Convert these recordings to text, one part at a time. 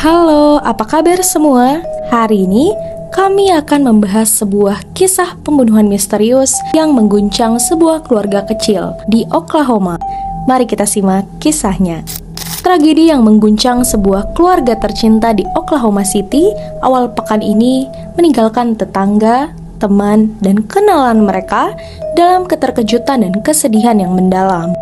Halo, apa kabar semua? Hari ini kami akan membahas sebuah kisah pembunuhan misterius yang mengguncang sebuah keluarga kecil di Oklahoma. Mari kita simak kisahnya. Tragedi yang mengguncang sebuah keluarga tercinta di Oklahoma City awal pekan ini meninggalkan tetangga, teman, dan kenalan mereka dalam keterkejutan dan kesedihan yang mendalam.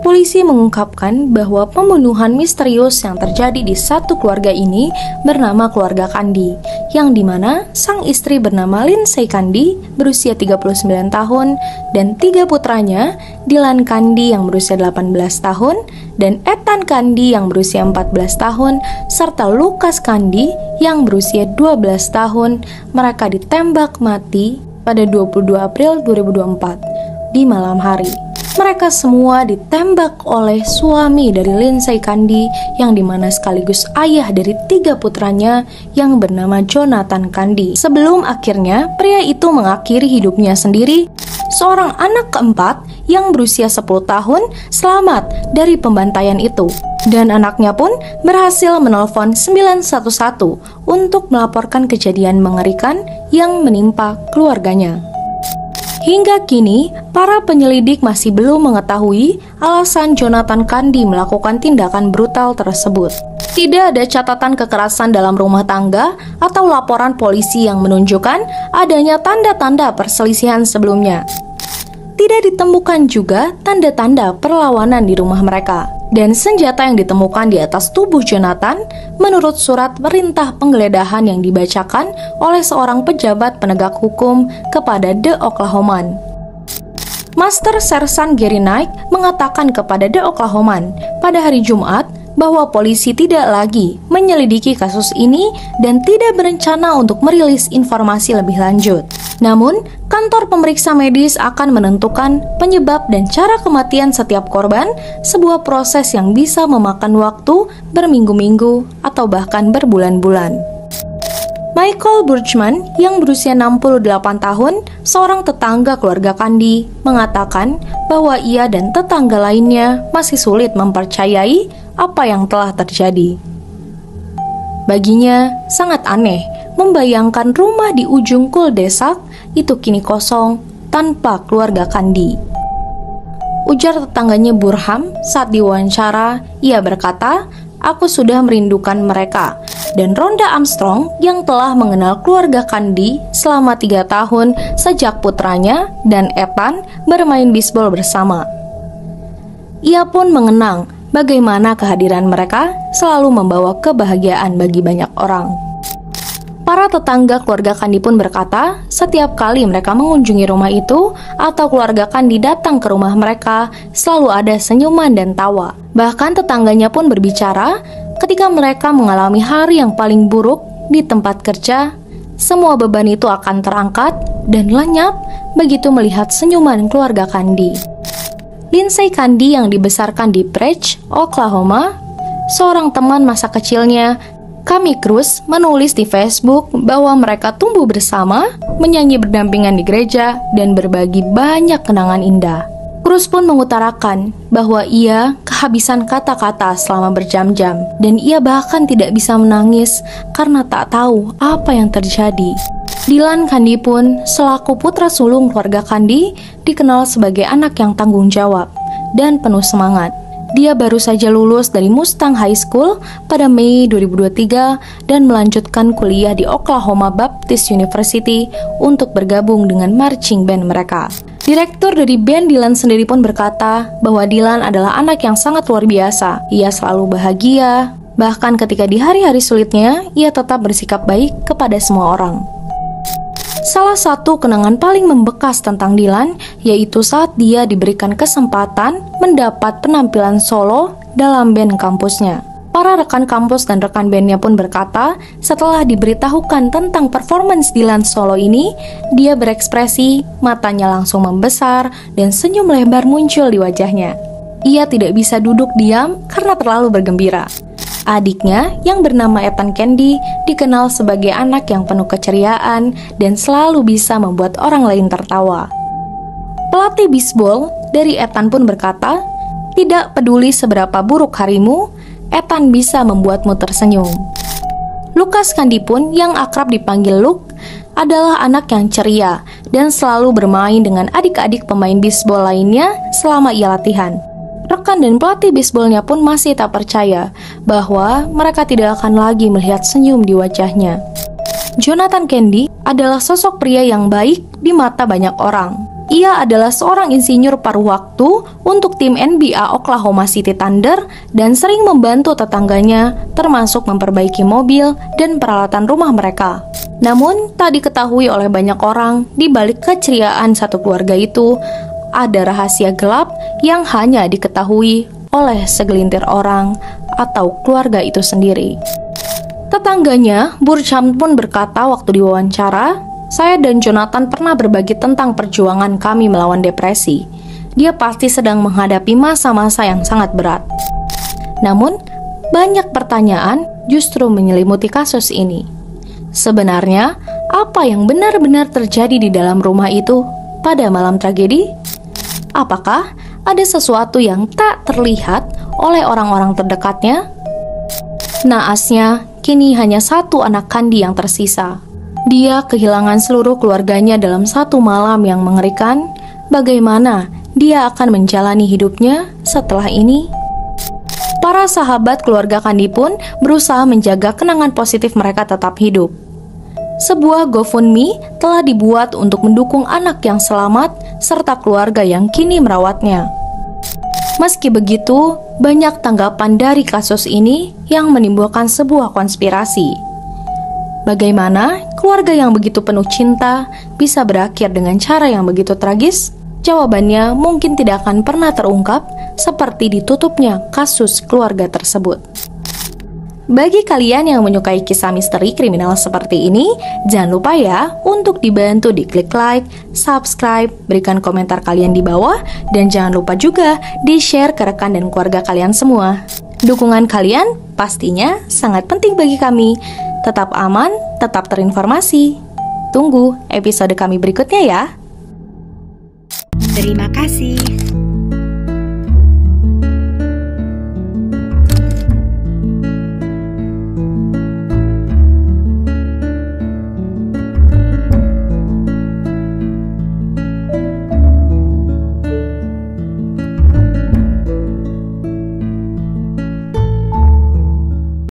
Polisi mengungkapkan bahwa pembunuhan misterius yang terjadi di satu keluarga ini bernama keluarga Candy, yang dimana sang istri bernama Lindsay Candy berusia 39 tahun dan 3 putranya, Dylan Candy yang berusia 18 tahun dan Ethan Candy yang berusia 14 tahun serta Lucas Candy yang berusia 12 tahun, mereka ditembak mati pada 22 April 2024 di malam hari. Mereka semua ditembak oleh suami dari Lindsay Candy yang dimana sekaligus ayah dari 3 putranya yang bernama Jonathan Candy. Sebelum akhirnya pria itu mengakhiri hidupnya sendiri, seorang anak keempat yang berusia 10 tahun selamat dari pembantaian itu. Dan anaknya pun berhasil menelpon 911 untuk melaporkan kejadian mengerikan yang menimpa keluarganya. Hingga kini, para penyelidik masih belum mengetahui alasan Jonathan Candy melakukan tindakan brutal tersebut. Tidak ada catatan kekerasan dalam rumah tangga atau laporan polisi yang menunjukkan adanya tanda-tanda perselisihan sebelumnya. Tidak ditemukan juga tanda-tanda perlawanan di rumah mereka. Dan senjata yang ditemukan di atas tubuh Jonathan menurut surat perintah penggeledahan yang dibacakan oleh seorang pejabat penegak hukum kepada The Oklahoman. Master Sersan Gary Knight mengatakan kepada The Oklahoman pada hari Jumat bahwa polisi tidak lagi menyelidiki kasus ini dan tidak berencana untuk merilis informasi lebih lanjut. Namun, kantor pemeriksa medis akan menentukan penyebab dan cara kematian setiap korban, sebuah proses yang bisa memakan waktu berminggu-minggu atau bahkan berbulan-bulan. Michael Burchman yang berusia 68 tahun, seorang tetangga keluarga Candy, mengatakan bahwa ia dan tetangga lainnya masih sulit mempercayai apa yang telah terjadi. Baginya, sangat aneh membayangkan rumah di ujung cul-de-sac itu kini kosong tanpa keluarga Candy. Ujar tetangganya Burham saat diwawancara, ia berkata, "Aku sudah merindukan mereka." Dan Rhonda Armstrong yang telah mengenal keluarga Candy selama 3 tahun sejak putranya dan Ethan bermain bisbol bersama. Ia pun mengenang bagaimana kehadiran mereka selalu membawa kebahagiaan bagi banyak orang. Para tetangga keluarga Candy pun berkata, setiap kali mereka mengunjungi rumah itu atau keluarga Candy datang ke rumah mereka, selalu ada senyuman dan tawa. Bahkan tetangganya pun berbicara, ketika mereka mengalami hari yang paling buruk di tempat kerja, semua beban itu akan terangkat dan lenyap begitu melihat senyuman keluarga Candy. Lindsay Candy yang dibesarkan di Prague, Oklahoma, seorang teman masa kecilnya, Kami Cruz, menulis di Facebook bahwa mereka tumbuh bersama, menyanyi berdampingan di gereja, dan berbagi banyak kenangan indah. Cruz pun mengutarakan bahwa ia kehabisan kata-kata selama berjam-jam, dan ia bahkan tidak bisa menangis karena tak tahu apa yang terjadi. Dylan Candy pun, selaku putra sulung keluarga Candy, dikenal sebagai anak yang tanggung jawab dan penuh semangat. Dia baru saja lulus dari Mustang High School pada Mei 2023 dan melanjutkan kuliah di Oklahoma Baptist University untuk bergabung dengan marching band mereka. Direktur dari band Dylan sendiri pun berkata bahwa Dylan adalah anak yang sangat luar biasa. Ia selalu bahagia, bahkan ketika di hari-hari sulitnya, ia tetap bersikap baik kepada semua orang. Salah satu kenangan paling membekas tentang Dylan yaitu saat dia diberikan kesempatan mendapat penampilan solo dalam band kampusnya. Para rekan kampus dan rekan bandnya pun berkata, setelah diberitahukan tentang performance Dylan solo ini, dia berekspresi, matanya langsung membesar dan senyum lebar muncul di wajahnya. Ia tidak bisa duduk diam karena terlalu bergembira. Adiknya yang bernama Ethan Candy dikenal sebagai anak yang penuh keceriaan dan selalu bisa membuat orang lain tertawa. Pelatih bisbol dari Ethan pun berkata, "Tidak peduli seberapa buruk harimu, Ethan bisa membuatmu tersenyum. Lucas Kandi pun yang akrab dipanggil Luke adalah anak yang ceria dan selalu bermain dengan adik-adik pemain bisbol lainnya selama ia latihan. Rekan dan pelatih bisbolnya pun masih tak percaya bahwa mereka tidak akan lagi melihat senyum di wajahnya. Jonathan Kandi adalah sosok pria yang baik di mata banyak orang. Ia adalah seorang insinyur paruh waktu untuk tim NBA Oklahoma City Thunder dan sering membantu tetangganya termasuk memperbaiki mobil dan peralatan rumah mereka. Namun, tak diketahui oleh banyak orang, di balik keceriaan satu keluarga itu, ada rahasia gelap yang hanya diketahui oleh segelintir orang atau keluarga itu sendiri. Tetangganya, Burcham pun berkata waktu diwawancara, "Saya dan Jonathan pernah berbagi tentang perjuangan kami melawan depresi. Dia pasti sedang menghadapi masa-masa yang sangat berat." Namun, banyak pertanyaan justru menyelimuti kasus ini. Sebenarnya, apa yang benar-benar terjadi di dalam rumah itu pada malam tragedi? Apakah ada sesuatu yang tak terlihat oleh orang-orang terdekatnya? Naasnya, kini hanya satu anak Kandi yang tersisa. Dia kehilangan seluruh keluarganya dalam satu malam yang mengerikan. Bagaimana dia akan menjalani hidupnya setelah ini? Para sahabat keluarga Kandi pun berusaha menjaga kenangan positif mereka tetap hidup. Sebuah GoFundMe telah dibuat untuk mendukung anak yang selamat serta keluarga yang kini merawatnya. Meski begitu, banyak tanggapan dari kasus ini yang menimbulkan sebuah konspirasi. Bagaimana keluarga yang begitu penuh cinta bisa berakhir dengan cara yang begitu tragis? Jawabannya mungkin tidak akan pernah terungkap seperti ditutupnya kasus keluarga tersebut. Bagi kalian yang menyukai kisah misteri kriminal seperti ini, jangan lupa ya untuk dibantu diklik like, subscribe, berikan komentar kalian di bawah, dan jangan lupa juga di-share ke rekan dan keluarga kalian semua. Dukungan kalian pastinya sangat penting bagi kami. Tetap aman, tetap terinformasi. Tunggu episode kami berikutnya ya. Terima kasih.